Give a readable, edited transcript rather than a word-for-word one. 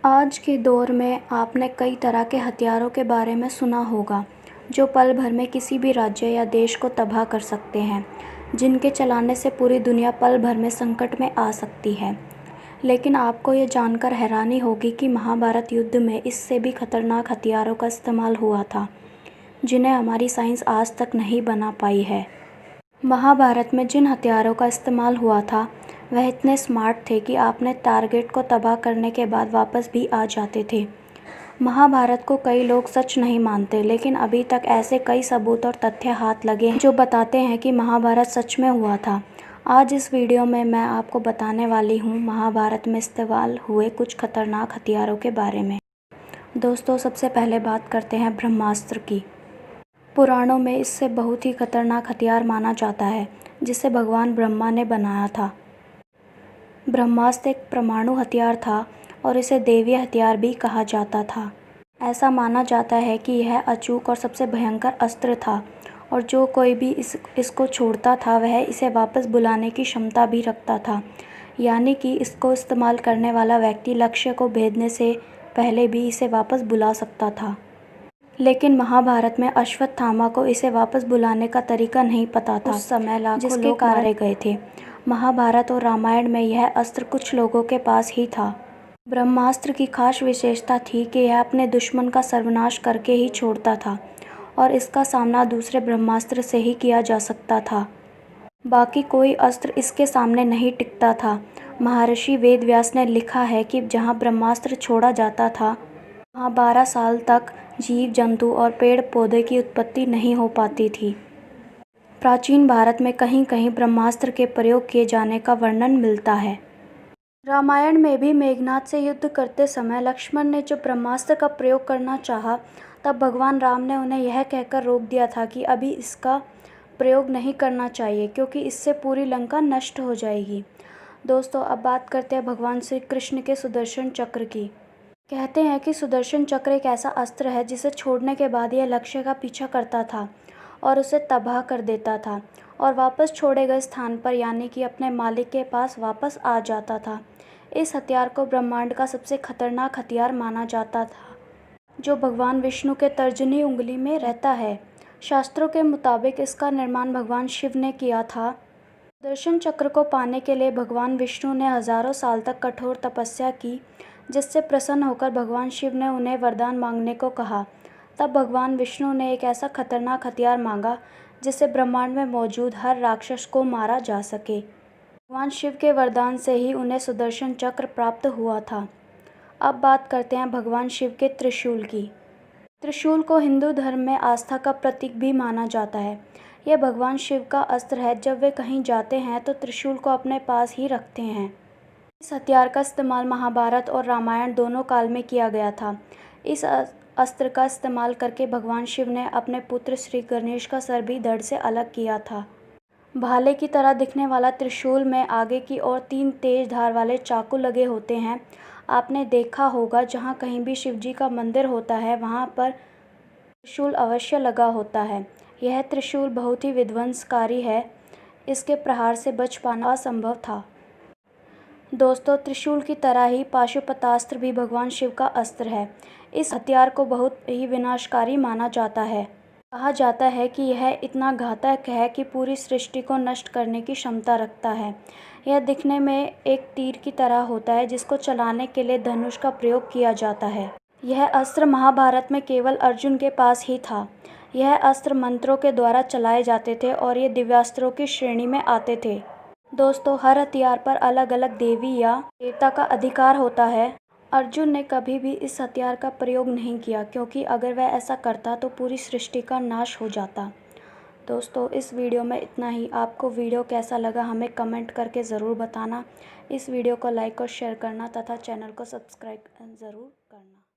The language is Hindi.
आज के दौर में आपने कई तरह के हथियारों के बारे में सुना होगा, जो पल भर में किसी भी राज्य या देश को तबाह कर सकते हैं, जिनके चलाने से पूरी दुनिया पल भर में संकट में आ सकती है। लेकिन आपको ये जानकर हैरानी होगी कि महाभारत युद्ध में इससे भी खतरनाक हथियारों का इस्तेमाल हुआ था, जिन्हें हमारी साइंस आज तक नहीं बना पाई है। महाभारत में जिन हथियारों का इस्तेमाल हुआ था, वह इतने स्मार्ट थे कि आपने टारगेट को तबाह करने के बाद वापस भी आ जाते थे। महाभारत को कई लोग सच नहीं मानते, लेकिन अभी तक ऐसे कई सबूत और तथ्य हाथ लगे हैं जो बताते हैं कि महाभारत सच में हुआ था। आज इस वीडियो में मैं आपको बताने वाली हूँ महाभारत में इस्तेमाल हुए कुछ खतरनाक हथियारों के बारे में। दोस्तों, सबसे पहले बात करते हैं ब्रह्मास्त्र की। पुराणों में इससे बहुत ही खतरनाक हथियार माना जाता है, जिसे भगवान ब्रह्मा ने बनाया था। ब्रह्मास्त्र एक परमाणु हथियार था और इसे दैवीय हथियार भी कहा जाता था। ऐसा माना जाता है कि यह अचूक और सबसे भयंकर अस्त्र था और जो कोई भी इसको छोड़ता था वह इसे वापस बुलाने की क्षमता भी रखता था, यानी कि इसको इस्तेमाल करने वाला व्यक्ति लक्ष्य को भेदने से पहले भी इसे वापस बुला सकता था। लेकिन महाभारत में अश्वत्थामा को इसे वापस बुलाने का तरीका नहीं पता था। उस समय लाखों लोग मारे गए थे। महाभारत और रामायण में यह अस्त्र कुछ लोगों के पास ही था। ब्रह्मास्त्र की खास विशेषता थी कि यह अपने दुश्मन का सर्वनाश करके ही छोड़ता था और इसका सामना दूसरे ब्रह्मास्त्र से ही किया जा सकता था। बाकी कोई अस्त्र इसके सामने नहीं टिकता था। महर्षि वेदव्यास ने लिखा है कि जहाँ ब्रह्मास्त्र छोड़ा जाता था, वहाँ 12 साल तक जीव जंतु और पेड़ पौधे की उत्पत्ति नहीं हो पाती थी। प्राचीन भारत में कहीं कहीं ब्रह्मास्त्र के प्रयोग किए जाने का वर्णन मिलता है। रामायण में भी मेघनाद से युद्ध करते समय लक्ष्मण ने जब ब्रह्मास्त्र का प्रयोग करना चाहा, तब भगवान राम ने उन्हें यह कहकर रोक दिया था कि अभी इसका प्रयोग नहीं करना चाहिए, क्योंकि इससे पूरी लंका नष्ट हो जाएगी। दोस्तों, अब बात करते हैं भगवान श्री कृष्ण के सुदर्शन चक्र की। कहते हैं कि सुदर्शन चक्र एक ऐसा अस्त्र है जिसे छोड़ने के बाद यह लक्ष्य का पीछा करता था और उसे तबाह कर देता था और वापस छोड़े गए स्थान पर, यानी कि अपने मालिक के पास वापस आ जाता था। इस हथियार को ब्रह्मांड का सबसे खतरनाक हथियार माना जाता था, जो भगवान विष्णु के तर्जनी उंगली में रहता है। शास्त्रों के मुताबिक इसका निर्माण भगवान शिव ने किया था। सुदर्शन चक्र को पाने के लिए भगवान विष्णु ने हजारों साल तक कठोर तपस्या की, जिससे प्रसन्न होकर भगवान शिव ने उन्हें वरदान मांगने को कहा। तब भगवान विष्णु ने एक ऐसा खतरनाक हथियार मांगा जिससे ब्रह्मांड में मौजूद हर राक्षस को मारा जा सके। भगवान शिव के वरदान से ही उन्हें सुदर्शन चक्र प्राप्त हुआ था। अब बात करते हैं भगवान शिव के त्रिशूल की। त्रिशूल को हिंदू धर्म में आस्था का प्रतीक भी माना जाता है। यह भगवान शिव का अस्त्र है। जब वे कहीं जाते हैं तो त्रिशूल को अपने पास ही रखते हैं। इस हथियार का इस्तेमाल महाभारत और रामायण दोनों काल में किया गया था। इस अस्त्र का इस्तेमाल करके भगवान शिव ने अपने पुत्र श्री गणेश का सर भी धड़ से अलग किया था। भाले की तरह दिखने वाला त्रिशूल में आगे की ओर 3 तेज धार वाले चाकू लगे होते हैं। आपने देखा होगा, जहाँ कहीं भी शिवजी का मंदिर होता है वहाँ पर त्रिशूल अवश्य लगा होता है। यह त्रिशूल बहुत ही विध्वंसकारी है। इसके प्रहार से बच पाना असंभव था। दोस्तों, त्रिशूल की तरह ही पाशुपतास्त्र भी भगवान शिव का अस्त्र है। इस हथियार को बहुत ही विनाशकारी माना जाता है। कहा जाता है कि यह इतना घातक है कि पूरी सृष्टि को नष्ट करने की क्षमता रखता है। यह दिखने में एक तीर की तरह होता है, जिसको चलाने के लिए धनुष का प्रयोग किया जाता है। यह अस्त्र महाभारत में केवल अर्जुन के पास ही था। यह अस्त्र मंत्रों के द्वारा चलाए जाते थे और ये दिव्यास्त्रों की श्रेणी में आते थे। दोस्तों, हर हथियार पर अलग अलग देवी या देवता का अधिकार होता है। अर्जुन ने कभी भी इस हथियार का प्रयोग नहीं किया, क्योंकि अगर वह ऐसा करता तो पूरी सृष्टि का नाश हो जाता। दोस्तों, इस वीडियो में इतना ही। आपको वीडियो कैसा लगा हमें कमेंट करके ज़रूर बताना। इस वीडियो को लाइक और शेयर करना तथा चैनल को सब्सक्राइब ज़रूर करना।